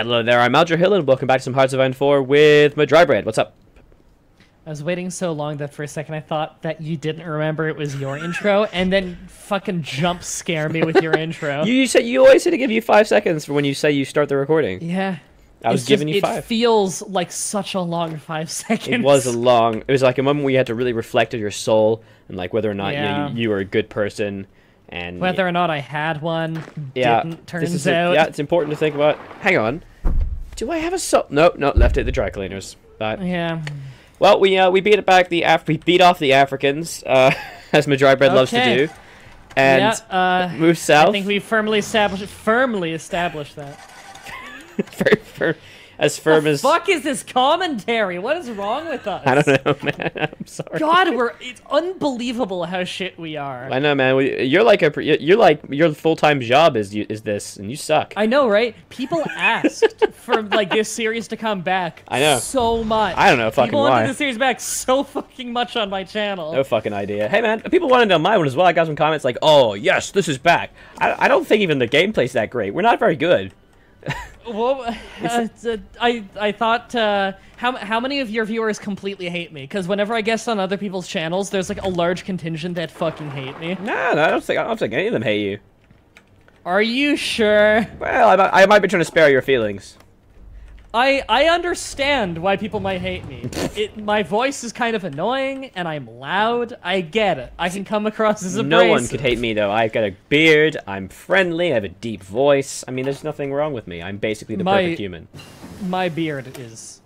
Hello there, I'm Mah-Dry-Bread, and welcome back to some Hearts of Iron 4 with Mah-Dry-Bread. What's up? I was waiting so long that for a second I thought that you didn't remember it was your intro, and then fucking jump scare me with your intro. You said you always say to give you 5 seconds for when you say you start the recording. Yeah. I was giving you 5. It feels like such a long 5 seconds. It was it was like a moment where you had to really reflect on your soul and like whether or not you were a good person. And whether or not I had one turns out. Yeah, it's important to think about. Hang on. Do I have a soul? No, left it at the dry cleaners. But yeah. Well, we beat it back. We beat off the Africans, as Mah-Dry-Bread loves to do, and move south. I think we firmly established that. As firm as. What the fuck is this commentary? What is wrong with us? I don't know, man. I'm sorry. God, it's unbelievable how shit we are. I know, man. You're like your full-time job is this, and you suck. I know, right? People asked for like this series to come back. I know. So much. I don't know fucking People why. wanted the series back so fucking much on my channel. No fucking idea. Hey, man. People wanted to know my one as well. I got some comments like, "Oh, yes, this is back." I don't think even the gameplay's that great. We're not very good. Well, I thought how many of your viewers completely hate me? Because whenever I guest on other people's channels, there's like a large contingent that fucking hate me. No, I don't think any of them hate you. Are you sure? Well, I might be trying to spare your feelings. I understand why people might hate me. My voice is kind of annoying, and I'm loud. I get it. I can come across as abrasive. No one could hate me, though. I've got a beard, I'm friendly, I have a deep voice. I mean, there's nothing wrong with me. I'm basically the perfect human. My beard is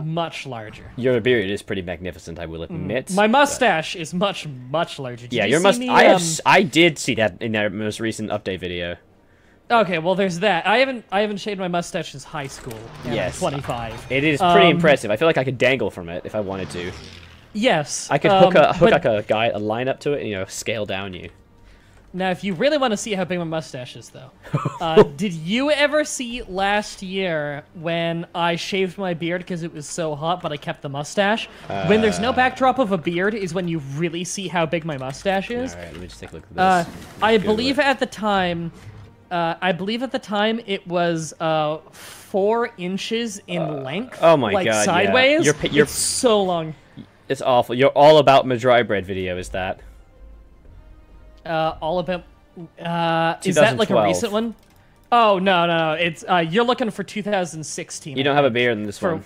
much larger. Your beard is pretty magnificent, I will admit. My mustache is much larger. Yeah, your mustache. I did see that in their most recent update video. Okay, well, there's that. I haven't shaved my mustache since high school. Yes, I'm 25. It is pretty impressive. I feel like I could dangle from it if I wanted to. Yes, I could hook like a line up to it and, you know, scale down you. Now, if you really want to see how big my mustache is, though, did you ever see last year when I shaved my beard because it was so hot, but I kept the mustache? When there's no backdrop of a beard is when you really see how big my mustache is. All right, let me just take a look at this. I believe at the time it was 4 inches in length. Oh my like god! Sideways. Yeah. You're it's so long. It's awful. You're all about Mah-Dry-Bread video, is that? All about. Is that like a recent one? Oh no! It's you're looking for 2016. You don't have a beard in this one.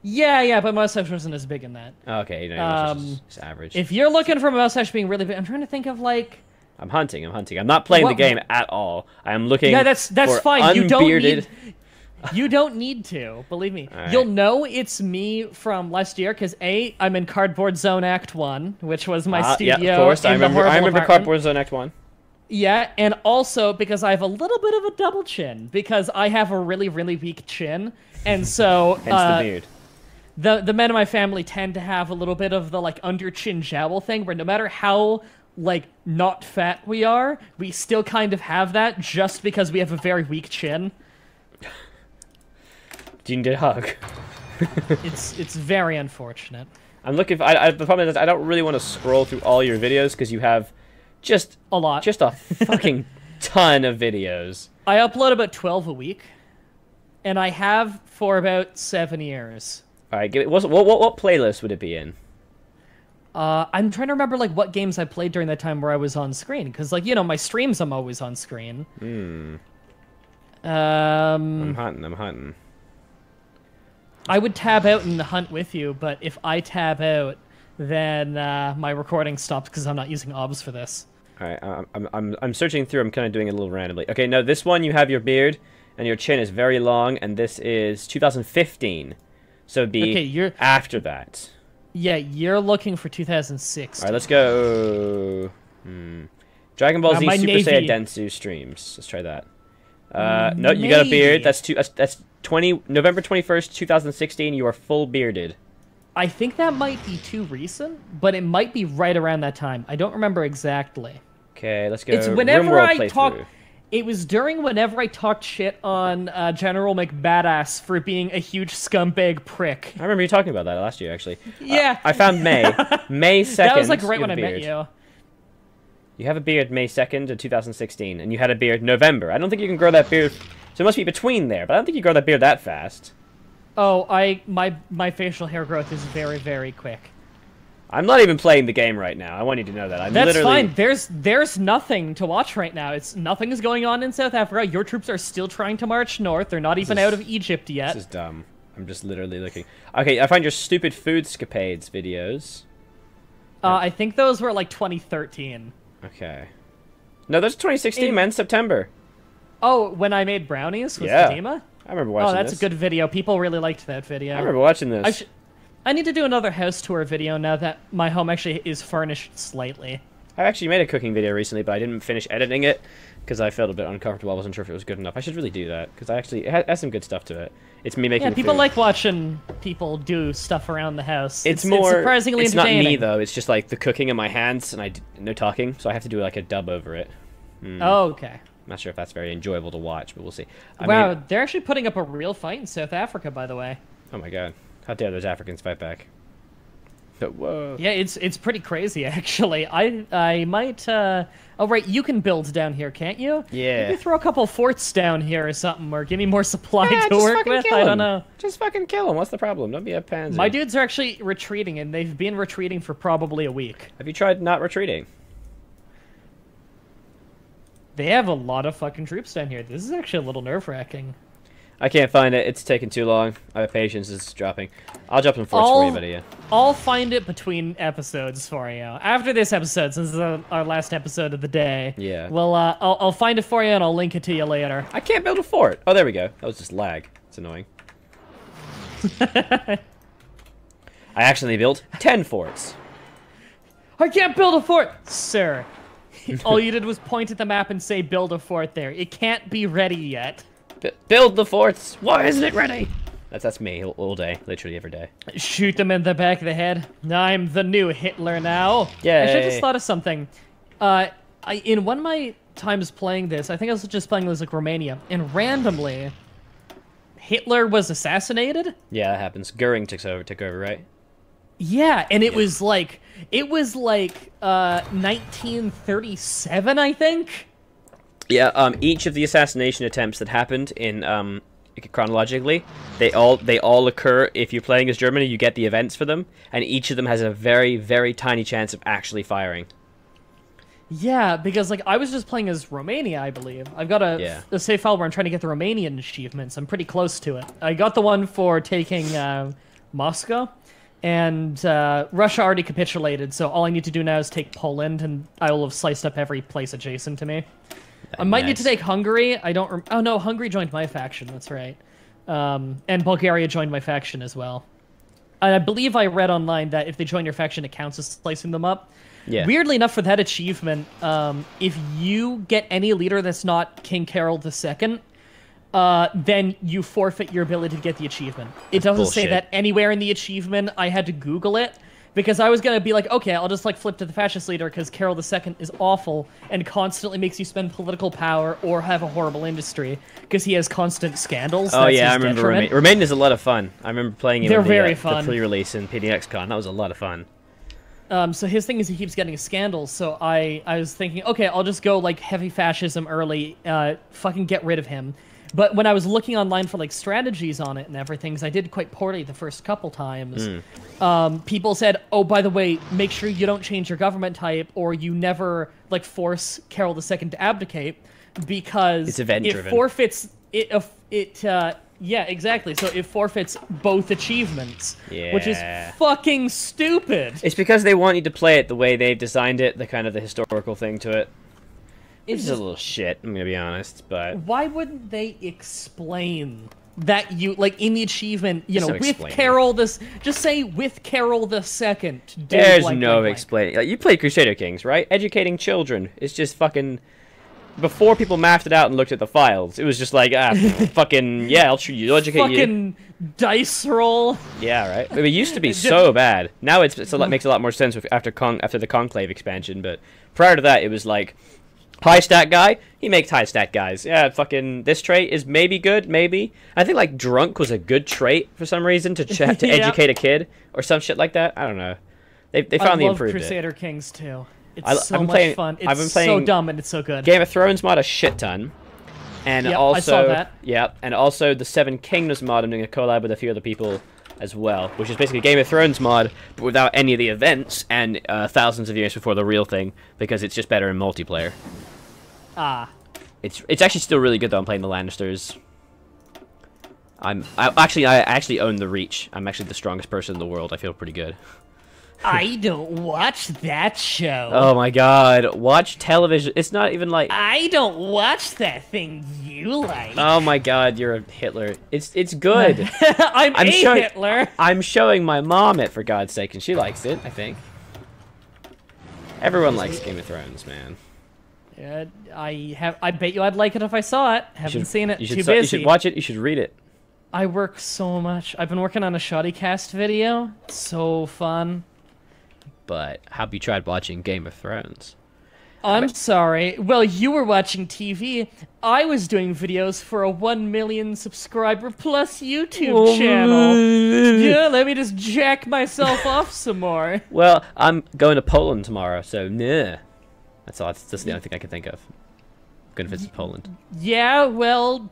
Yeah, but my mustache wasn't as big in that. Okay, you know, it's average. If you're looking for a mustache being really big, I'm trying to think of like. I'm hunting. I'm not playing the game at all. I am looking. Yeah, that's for fine. Unbearded... You don't need to. Believe me. Right. You'll know it's me from last year because I'm in Cardboard Zone Act 1, which was my studio. Yeah, of course. I remember Cardboard Zone Act 1. Yeah, and also because I have a little bit of a double chin because I have a really weak chin, and so hence the beard. The men in my family tend to have a little bit of the like under chin jowl thing, where no matter how like not fat we are, we still kind of have that just because we have a very weak chin. Do you need a hug? It's very unfortunate. I'm looking for, the problem is I don't really want to scroll through all your videos because you have just a fucking ton of videos. I upload about 12 a week, and I have for about 7 years. All right, what playlist would it be in? I'm trying to remember like what games I played during that time where I was on screen, because like, you know, my streams I'm always on screen. I'm hunting. I would tab out and hunt with you, but if I tab out, then my recording stops because I'm not using OBS for this. All right, I'm searching through. I'm kind of doing it a little randomly. Okay, no, this one you have your beard and your chin is very long, and this is 2015, so it'd be after that. Yeah, you're looking for 2006. All right, let's go. Dragon Ball Z Super Saiyan Densu streams. Let's try that. No, you got a beard. That's November 21st, 2016. You are full bearded. I think that might be too recent, but it might be right around that time. I don't remember exactly. Okay, let's go. It's whenever I talk. It was whenever I talked shit on General McBadass for being a huge scumbag prick. I remember you talking about that last year, actually. Yeah. I found May 2nd. That was like right when I met you. You have a beard May 2nd of 2016, and you had a beard November. I don't think you can grow that beard So it must be between there, but I don't think you grow that beard that fast. Oh, my facial hair growth is very, very quick. I'm not even playing the game right now. I want you to know that. That's fine. There's nothing to watch right now. Nothing is going on in South Africa. Your troops are still trying to march north. They're not even out of Egypt yet. This is dumb. I'm just literally looking. Okay, I find your stupid foodscapades videos. I think those were like 2013. Okay. No, that's 2016, man. September. Oh, when I made brownies with yeah. Fatima? I remember watching this. Oh, that's a good video. People really liked that video. I remember watching this. I need to do another house tour video now that my home actually is furnished slightly. I actually made a cooking video recently, but I didn't finish editing it because I felt a bit uncomfortable. I wasn't sure if it was good enough. I should really do that because it has some good stuff to it. It's me making. Yeah, people like watching people do stuff around the house. It's surprisingly entertaining. It's not me though. It's just like the cooking in my hands, and no talking, so I have to do like a dub over it. Oh, okay. I'm not sure if that's very enjoyable to watch, but we'll see. Wow, they're actually putting up a real fight in South Africa, by the way. Oh my god. How dare those Africans fight back? Whoa. Yeah, it's pretty crazy, actually. I might, oh, right, you can build down here, can't you? Yeah. Maybe throw a couple forts down here or something, or give me more supply to work with. I don't know. Just fucking kill them. What's the problem? Don't be a pansy. My dudes are actually retreating, and they've been retreating for probably a week. Have you tried not retreating? They have a lot of fucking troops down here. This is actually a little nerve-wracking. I can't find it. It's taking too long. My patience is dropping. I'll drop some forts for you, buddy. Yeah. I'll find it between episodes for you. After this episode, since this is our last episode of the day. Yeah. Well, I'll find it for you and I'll link it to you later. I can't build a fort. Oh, there we go. That was just lag. It's annoying. I actually built 10 forts. I can't build a fort, sir. All you did was point at the map and say build a fort there. It can't be ready yet. Build the forts. Why isn't it ready? That's me all day, literally every day. Shoot them in the back of the head. I'm the new Hitler now. Yeah. Actually, I just thought of something. In one of my times playing this, I think I was just playing this like Romania, and randomly, Hitler was assassinated. Yeah, that happens. Goering took over, right? Yeah, and it was like 1937, I think. Yeah, each of the assassination attempts that happened in chronologically, they all occur if you're playing as Germany, you get the events for them, and each of them has a very, very tiny chance of actually firing. Yeah, because like I was just playing as Romania, I believe. I've got a save file where I'm trying to get the Romanian achievements. I'm pretty close to it. I got the one for taking Moscow. And Russia already capitulated, so all I need to do now is take Poland, and I will have sliced up every place adjacent to me. I might need to take Hungary. Oh no, Hungary joined my faction. That's right. And Bulgaria joined my faction as well. And I believe I read online that if they join your faction, it counts as slicing them up. Yeah. Weirdly enough, for that achievement, if you get any leader that's not King Carol II, then you forfeit your ability to get the achievement. It doesn't say that anywhere in the achievement. I had to Google it, because I was going to be like, okay, I'll just like flip to the fascist leader because Carol II is awful and constantly makes you spend political power or have a horrible industry because he has constant scandals. Oh yeah, I remember Romania is a lot of fun. I remember playing him in very fun. The pre-release in PDXCon. That was a lot of fun. So his thing is he keeps getting scandals, so I was thinking, okay, I'll just go like heavy fascism early, fucking get rid of him. But when I was looking online for like strategies on it and everything, because I did quite poorly the first couple times, people said, oh, by the way, make sure you don't change your government type or you never like force Carol II to abdicate, because it's event-driven. It forfeits yeah, exactly. So it forfeits both achievements, which is fucking stupid. It's because they want you to play it the way they've designed it, the kind of the historical thing to it. It's just a little shit, I'm gonna be honest, but... Why wouldn't they explain that you, like, in the achievement, you know, with Carol this... Just say, with Carol II. There's no explaining. Like, you played Crusader Kings, right? Educating children. It's just fucking... Before people mapped it out and looked at the files, it was just like, fucking, yeah, I'll educate you. Fucking dice roll. Yeah, right? It used to be so bad. Now makes a lot more sense after the Conclave expansion, but prior to that, it was like... High stat guy, he makes high stat guys. Yeah, fucking this trait is maybe good, maybe. I think like drunk was a good trait for some reason to educate a kid or some shit like that. I don't know. They finally improved it. I love Crusader Kings too. It's so much fun. It's so dumb and it's so good. Game of Thrones mod a shit ton. And yep, also, I saw that. Yeah, and also the Seven Kingdoms mod. I'm doing a collab with a few other people as well, which is basically a Game of Thrones mod, but without any of the events and thousands of years before the real thing, because it's just better in multiplayer. Ah. It's actually still really good though. I'm playing the Lannisters. I actually own the Reach. I'm actually the strongest person in the world. I feel pretty good. I don't watch that show. Oh my god, watch television. It's not even like... I don't watch that thing you like. Oh my god, you're a Hitler. It's good. I'm Hitler. I'm showing my mom it, for God's sake, and she likes it, I think. Everyone likes Game of Thrones, man. Yeah, I bet you I'd like it if I saw it. Haven't seen it. Too busy. You should watch it. You should read it. I work so much. I've been working on a Shoddycast video. It's so fun. But have you tried watching Game of Thrones? I'm sorry. Well, you were watching TV. I was doing videos for a 1 million subscriber plus YouTube channel. Yeah, let me just jack myself off some more. Well, I'm going to Poland tomorrow, so nah. That's all. That's the only thing I can think of. I'm going to visit Poland. Yeah, well,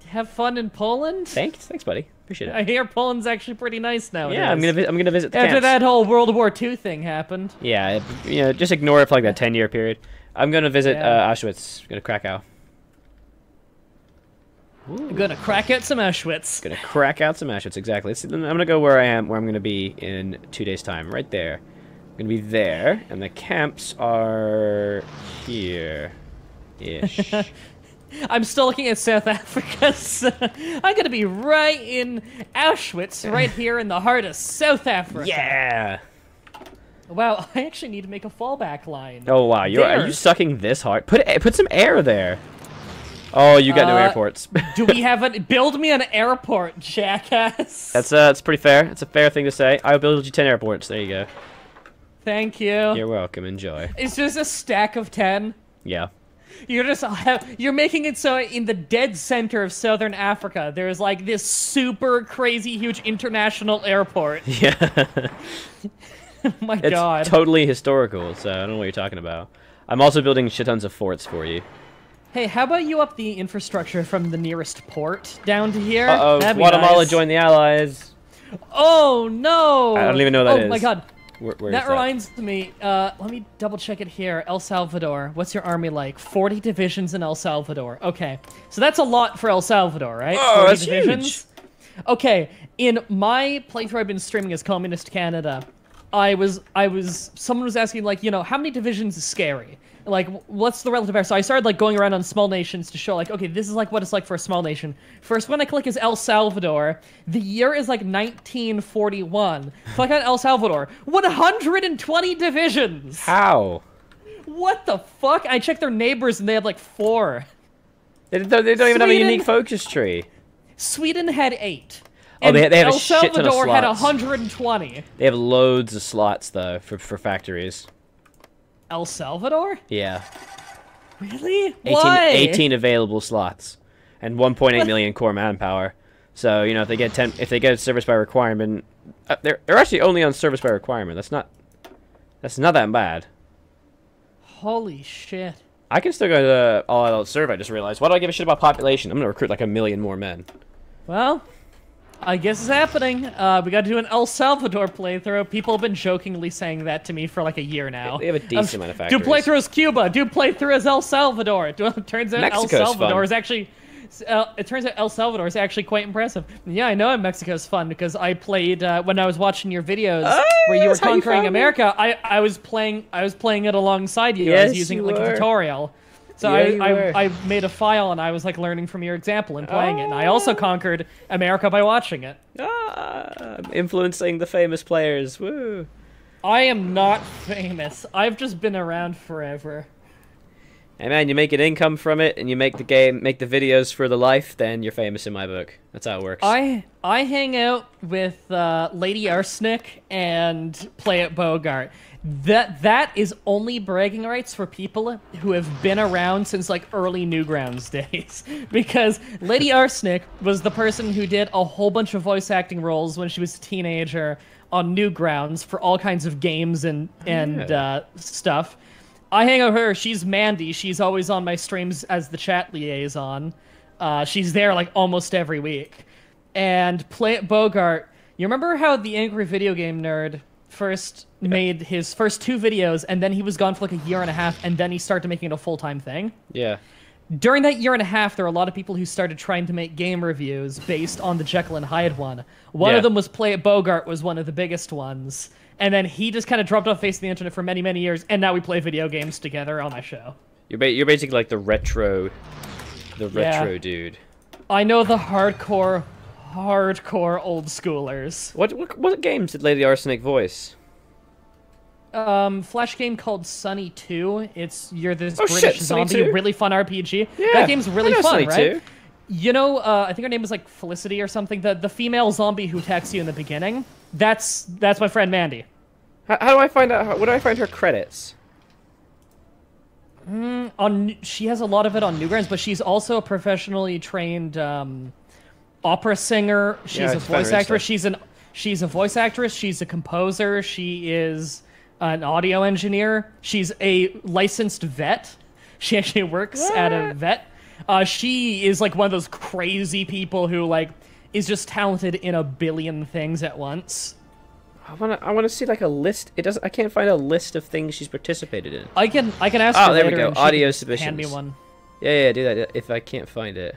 have fun in Poland. Thanks, buddy. Appreciate it. I hear Poland's actually pretty nice nowadays. Yeah, I'm gonna visit the after camps. that whole World War II thing happened. Yeah, just ignore it for like that 10-year period. I'm gonna visit Auschwitz. I'm gonna Krakow. I'm gonna crack out some Auschwitz. Gonna crack out some Auschwitz, exactly. I'm gonna go where I'm gonna be in 2 days' time, right there. I'm gonna be there, and the camps are here-ish. I'm still looking at South Africa, so I'm gonna be right in Auschwitz, right here in the heart of South Africa. Yeah! Wow, I actually need to make a fallback line. Oh wow, are you sucking this hard? Put some air there. Oh, you got no airports. Do we have build me an airport, jackass? That's pretty fair. It's a fair thing to say. I'll build you 10 airports. There you go. Thank you. You're welcome. Enjoy. It's just a stack of 10. Yeah. You're making it so in the dead center of southern Africa, there's like this super crazy huge international airport. Yeah. Oh my god. It's totally historical, so I don't know what you're talking about. I'm also building shit tons of forts for you. Hey, how about you up the infrastructure from the nearest port down to here? Uh-oh, Guatemala joined the Allies. Oh no! I don't even know what that is. Oh my god. Where that reminds me, let me double check it here. El Salvador, what's your army like? 40 divisions in El Salvador. Okay, so that's a lot for El Salvador, right? Oh, 40 that's divisions. huge. Okay, in my playthrough I've been streaming as Communist Canada, someone was asking, like, you know, how many divisions is scary? Like, what's the relative error? So I started, like, going around on small nations to show, like, okay, this is, like, what it's like for a small nation. First one I click is El Salvador. The year is, like, 1941. Click on El Salvador. 120 divisions! How? What the fuck? I checked their neighbors, and they had, like, 4. They don't even have a unique focus tree. Sweden had 8. Oh, they have El a shit ton of Salvador slots. had 120. They have loads of slots, though, for factories. El Salvador? Yeah. Really? Why? 18 available slots, and 1.8 million core manpower. So you know, if they get service by requirement, they're actually only on service by requirement. That's not that bad. Holy shit! I can still go to all adult serve. I just realized. Why do I give a shit about population? I'm gonna recruit like 1 million more men. Well, I guess it's happening. We got to do an El Salvador playthrough. People have been jokingly saying that to me for like a year now. They have a decent amount of factories. Do playthrough as Cuba. Do playthrough as El Salvador. Turns out Mexico's El Salvador fun. is actually. It turns out El Salvador is actually quite impressive. Yeah, I know Mexico's fun because I played when I was watching your videos where you were conquering America. I was playing it alongside you. Yes, I was using it like a tutorial. So yeah, I made a file and I was like learning from your example and playing it. And I also conquered America by watching it. I'm influencing the famous players. Woo! I am not famous. I've just been around forever. Hey man, you make an income from it, and you make the videos for the life, then you're famous in my book. That's how it works. I hang out with Lady Arsenic and play at Bogart. That is only bragging rights for people who have been around since like early Newgrounds days. Because Lady Arsenic was the person who did a whole bunch of voice acting roles when she was a teenager on Newgrounds for all kinds of games and stuff. I hang out with her. She's Mandy. She's always on my streams as the chat liaison. She's there like almost every week. And Play It Bogart. You remember how the Angry Video Game Nerd first made his first 2 videos, and then he was gone for like a year and a half, and then he started making it a full-time thing? Yeah. During that year and a half, there were a lot of people who started trying to make game reviews based on the Jekyll and Hyde one. One of them was Play It Bogart, was one of the biggest ones. And then he just kind of dropped off the face of the internet for many, many years, and now we play video games together on my show. You're basically like the retro dude. I know the hardcore old schoolers. What games did Lady Arsenic voice? Flash game called Sunny 2. You're this British zombie, really fun RPG. Yeah, that game's really fun, Sunny right? 2. You know, I think her name is like Felicity or something. The female zombie who attacks you in the beginning. That's my friend Mandy. How do I find out? Where do I find her credits? She has a lot of it on Newgrounds, but she's also a professionally trained opera singer. She's a voice actress. She's a voice actress. She's a composer. She is an audio engineer. She's a licensed vet. She actually works at a vet. She is like one of those crazy people who like is just talented in a billion things at once. I wanna see like a list. I can't find a list of things she's participated in. I can ask her there later. we go. Audio submissions. Hand me one. Yeah, do that. If I can't find it,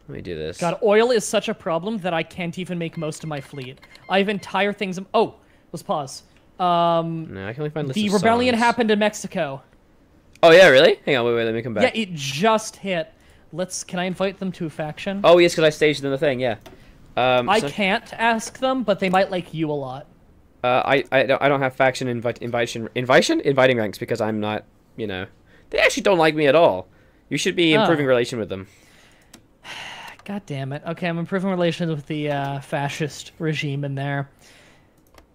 let me do this. God, oil is such a problem that I can't even make most of my fleet. I have entire things. Oh, let's pause. No, I can only find the rebellion happened in Mexico. Oh yeah, really? Hang on, wait, let me come back. Yeah, it just hit. Can I invite them to a faction? Oh yes, because I staged in the thing. Yeah. I can't ask them, but they might like you a lot. I don't have faction inviting ranks because I'm not, you know, they actually don't like me at all. You should be improving relation with them. God damn it. Okay, I'm improving relations with the fascist regime in there.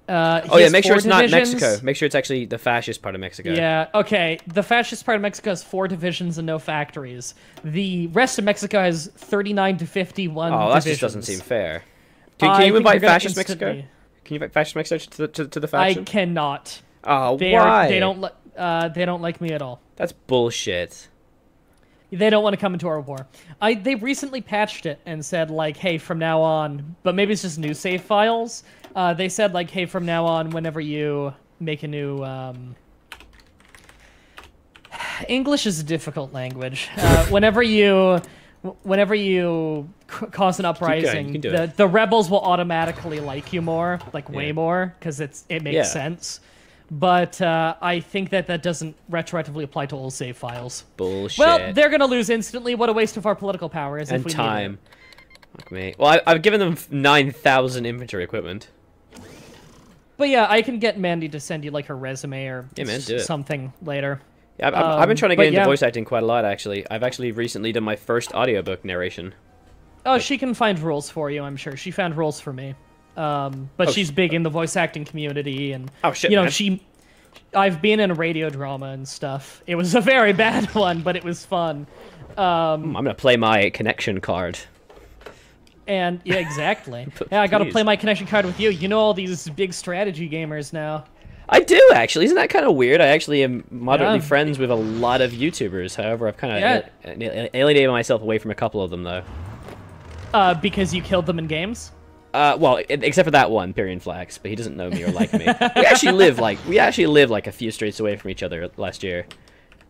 Make sure it's not Mexico. Make sure it's actually the fascist part of Mexico. Yeah, okay. The fascist part of Mexico has 4 divisions and no factories. The rest of Mexico has 39 to 51 divisions. Oh, that just doesn't seem fair. Can you invite fascist Mexico? Can you invite fascist Mexico to the faction? I cannot. Oh, why? They don't like me at all. That's bullshit. They don't want to come into our war. They recently patched it and said, like, hey, from now on, but maybe it's just new save files. They said, like, hey, from now on, whenever you make a new... English is a difficult language. Whenever you cause an uprising, the rebels will automatically like you more, like way more, because it makes sense. But I think that doesn't retroactively apply to all save files. Bullshit. Well, they're gonna lose instantly. What a waste of our political power is. And time. Fuck me. Well, I've given them 9,000 infantry equipment. But yeah, I can get Mandy to send you like her resume or do something later. Yeah, I've been trying to get into voice acting quite a lot, actually. I've actually recently done my first audiobook narration. Oh, she can find roles for you, I'm sure. She found roles for me. But she's big in the voice acting community, and I've been in a radio drama and stuff. It was a very bad one, but it was fun. I'm gonna play my connection card. And yeah, exactly. Yeah, I gotta play my connection card with you. You know all these big strategy gamers now. I do, actually. Isn't that kind of weird? I actually am moderately friends with a lot of YouTubers. However, I've kind of alienated myself away from a couple of them, though. Because you killed them in games? Well, except for that one, Pyrian Flax, but he doesn't know me or like me. We actually live like a few streets away from each other last year.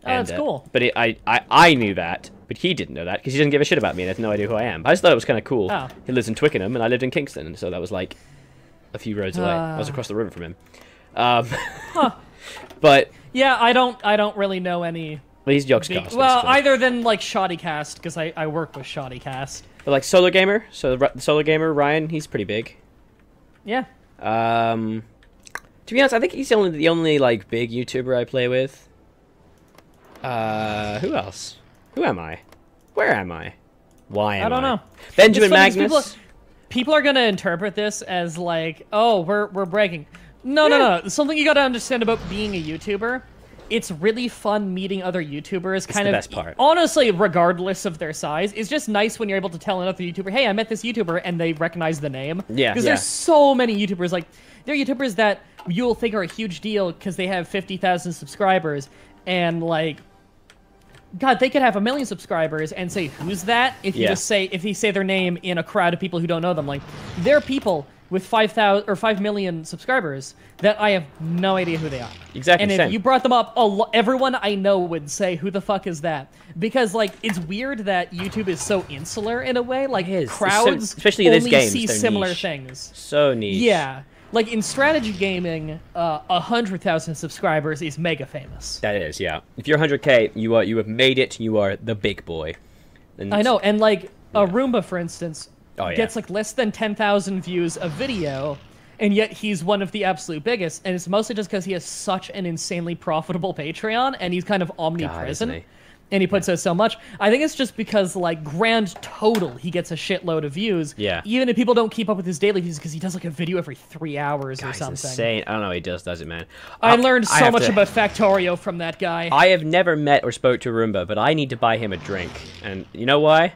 Oh, that's cool. But I knew that, but he didn't know that because he doesn't give a shit about me and has no idea who I am. I just thought it was kind of cool. Oh. He lives in Twickenham and I lived in Kingston, so that was like a few roads away. I was across the river from him. But yeah, I don't really know any. Well, he's Yogscast. Well, other than like Shoddycast, because I work with Shoddycast. But like Solar Gamer, so the Solar Gamer Ryan, he's pretty big. Yeah. To be honest, I think he's the only like big YouTuber I play with. Who else? Who am I? Where am I? Why am I? I don't know. Benjamin Magnus. People are gonna interpret this as like, oh, we're bragging. No. Something you gotta understand about being a YouTuber it's really fun meeting other YouTubers. It's the best part. Honestly, regardless of their size, it's just nice when you're able to tell another YouTuber, "Hey, I met this YouTuber," and they recognize the name. Yeah, because there's so many YouTubers. Like, there are YouTubers that you'll think are a huge deal because they have 50,000 subscribers, and like, God, they could have 1 million subscribers and say, "Who's that?" If you just say, if you say their name in a crowd of people who don't know them, like, there are people with 5,000 or 5 million subscribers that I have no idea who they are. Exactly. And if you brought them up, everyone I know would say, "Who the fuck is that?" Because like, it's weird that YouTube is so insular in a way. Like, crowds, especially this game, see similar things. So niche. Yeah. Like, in strategy gaming, 100,000 subscribers is mega famous. That is, yeah. If you're 100K, you have made it. You are the big boy. And I know, and like Roomba, for instance, gets like less than 10,000 views a video, and yet he's one of the absolute biggest. And it's mostly just because he has such an insanely profitable Patreon, and he's kind of omnipresent. And he puts out so much. I think it's just because, like, grand total, he gets a shitload of views. Yeah. Even if people don't keep up with his daily views, because he does, like, a video every 3 hours or something. Insane. I don't know how he does it, man. I learned so much about Factorio from that guy. I have never met or spoke to Roomba, but I need to buy him a drink. And you know why?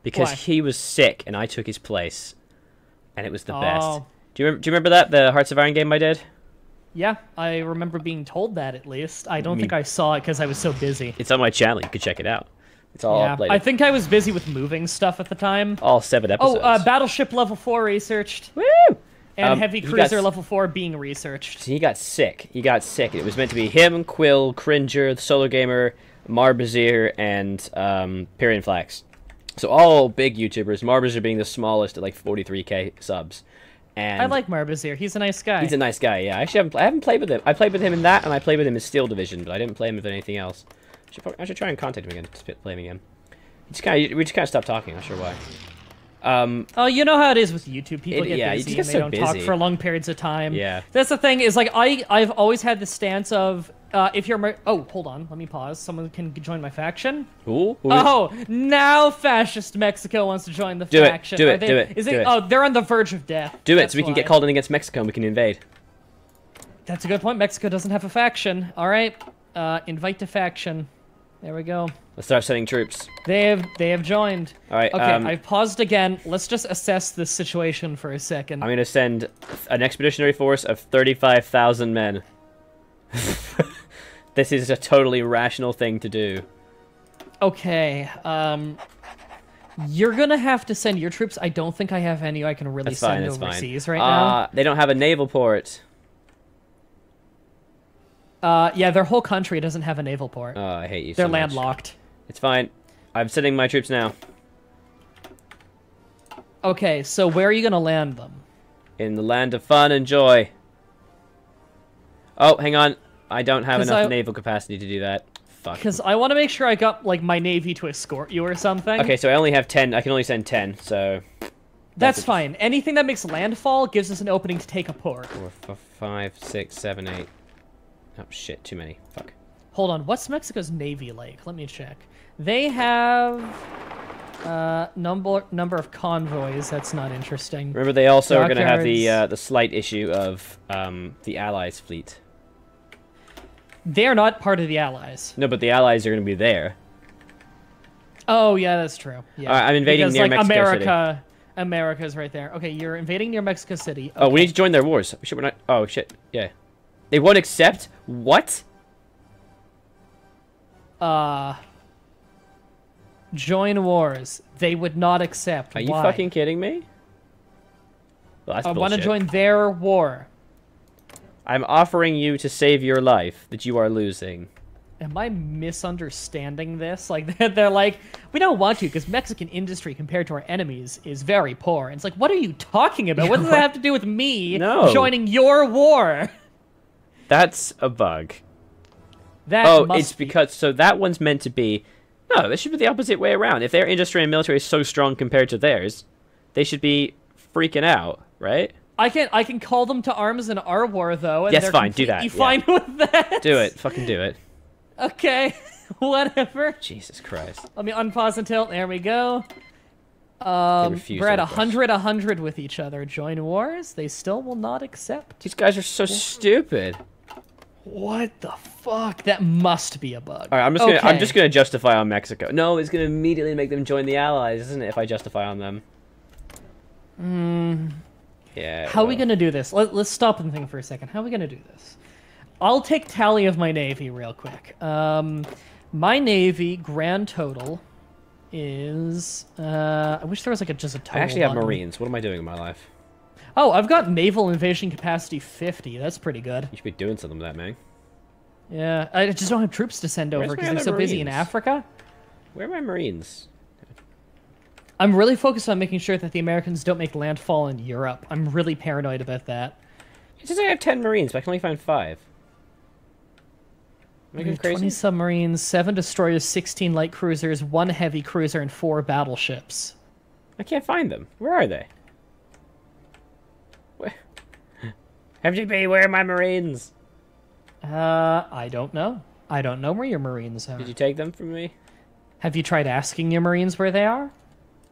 Because he was sick, and I took his place. And it was the best. Do you remember that, the Hearts of Iron game I did? Yeah, I remember being told that, at least. I don't think I saw it because I was so busy. It's on my channel. You could check it out. It's all uploaded. I think I was busy with moving stuff at the time. All 7 episodes. Oh, Battleship Level 4 researched. Woo! And Heavy Cruiser Level 4 being researched. So he got sick. He got sick. It was meant to be him, Quill, Cringer, the Solar Gamer, Marbazir, and Pyrian Flax. So all big YouTubers. Marbazir being the smallest at like 43K subs. And I like Marbazir. He's a nice guy. He's a nice guy, yeah. Actually, I haven't played with him. I played with him in that, and I played with him in Steel Division, but I didn't play him with anything else. I should try and contact him again to play him again. We just kind of stopped talking. I'm not sure why. Oh, you know how it is with YouTube. People get busy you just and they don't talk for long periods of time. Yeah. That's the thing, is like, I've always had the stance of, if you're... Oh, hold on. Let me pause. Someone can join my faction. Who? Oh, now fascist Mexico wants to join the faction. Do it. Oh, they're on the verge of death. Do it so we can get called in against Mexico and we can invade. That's a good point. Mexico doesn't have a faction. All right. Invite to faction. There we go. Let's start sending troops. They have joined. All right. Okay, I've paused again. Let's just assess this situation for a second. I'm going to send an expeditionary force of 35,000 men. This is a totally rational thing to do. Okay, you're gonna have to send your troops. I don't think I have any I can really send overseas right now. They don't have a naval port. Yeah, their whole country doesn't have a naval port. Oh, I hate you so much. They're landlocked. It's fine. I'm sending my troops now. Okay, so where are you gonna land them? In the land of fun and joy. Oh, hang on. I don't have enough naval capacity to do that. Fuck. Because I want to make sure I got, like, my navy to escort you or something. Okay, so I only have 10. I can only send 10, so... That's fine. Anything that makes landfall gives us an opening to take a port. 4, 5, 6, 7, 8. Oh, shit. Too many. Fuck. Hold on. What's Mexico's navy like? Let me check. They have... number of convoys. That's not interesting. Remember, they also are going to have the slight issue of the Allies' fleet. They're not part of the Allies. No, but the Allies are going to be there. Oh, yeah, that's true. Yeah. I'm invading near Mexico City. America's right there. Okay, you're invading near Mexico City. Okay. Oh, we need to join their wars. We're not... Oh, shit. Yeah. They won't accept? What? Join wars. They would not accept. Are you fucking kidding me? Well, that's bullshit. I want to join their war. I'm offering you to save your life that you are losing. Am I misunderstanding this? Like, they're like, we don't want to because Mexican industry compared to our enemies is very poor. And it's like, what are you talking about? What does that have to do with me joining your war? That's a bug. It's because... So that one's meant to be... No, this should be the opposite way around. If their industry and military is so strong compared to theirs, they should be freaking out, right? I can call them to arms in our war, though. And yes, fine. Do that. You fine with that? Do it. Fucking do it. Okay. Whatever. Jesus Christ. Let me unpause and tilt. There we go. We're at 100 with each other. Join wars? They still will not accept. These guys are so stupid. What the fuck? That must be a bug. All right, I'm just gonna justify on Mexico. No, it's gonna immediately make them join the Allies, isn't it? If I justify on them. Yeah. How are we gonna do this? Let's stop and think for a second. How are we gonna do this? I'll take tally of my navy real quick. My navy grand total is. I wish there was like just a total. I actually have Marines. What am I doing in my life? Oh, I've got naval invasion capacity 50. That's pretty good. You should be doing something with that, man. Yeah, I just don't have troops to send over because I'm so busy in Africa. Where are my Marines? I'm really focused on making sure that the Americans don't make landfall in Europe. I'm really paranoid about that. It says I have 10 Marines, but I can only find 5. Am I going crazy? 20 submarines, 7 destroyers, 16 light cruisers, 1 heavy cruiser, and 4 battleships. I can't find them. Where are they? Where? FGB, where are my Marines? I don't know. I don't know where your Marines are. Did you take them from me? Have you tried asking your Marines where they are?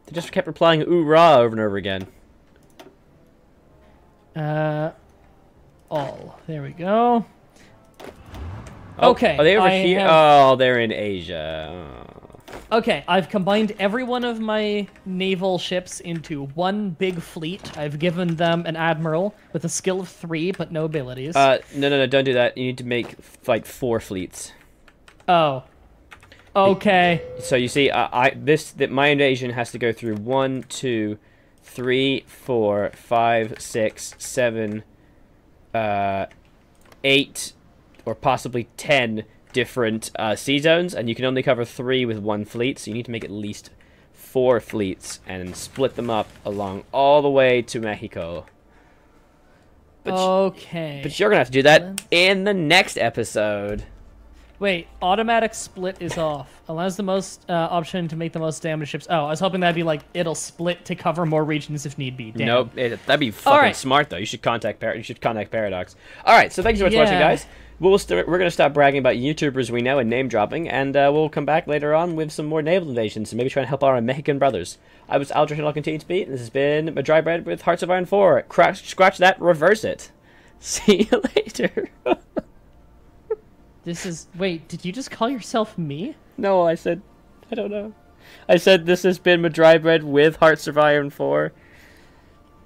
They just kept replying "oorah" over and over again. All. There we go. Oh, okay. Are they over here? Oh, they're in Asia. Oh. Okay, I've combined every one of my naval ships into one big fleet. I've given them an admiral with a skill of 3, but no abilities. No, don't do that. You need to make, like, 4 fleets. Oh. Okay. So you see, my invasion has to go through 1, 2, 3, 4, 5, 6, 7, 8, or possibly 10 different sea zones, and you can only cover 3 with 1 fleet, so you need to make at least 4 fleets and split them up along all the way to Mexico. But okay. But you're gonna have to do that in the next episode. Wait, automatic split is off. Allows the most option to make the most damage ships. Oh, I was hoping that'd be like it'll split to cover more regions if need be. Damn. Nope, that'd be fucking smart though. You should contact Paradox. All right, so thanks so much for watching, guys. We're gonna stop bragging about YouTubers we know and name dropping, and we'll come back later on with some more naval invasions and maybe try and help our Mexican brothers. I was Aldrich, and I'll continue to be. This has been Mah-Dry-Bread with Hearts of Iron 4. Scratch that, reverse it. See you later. Wait, did you just call yourself me? No, I don't know. I said this has been Mah-Dry-Bread with Hearts of Iron 4.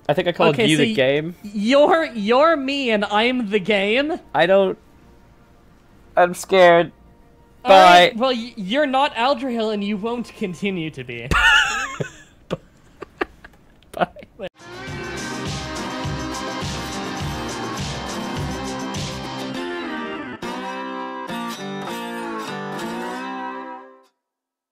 I think I called you the game. You're me and I'm the game? I'm scared. Bye. Right, well, you're not Aldrihil and you won't continue to be. Bye.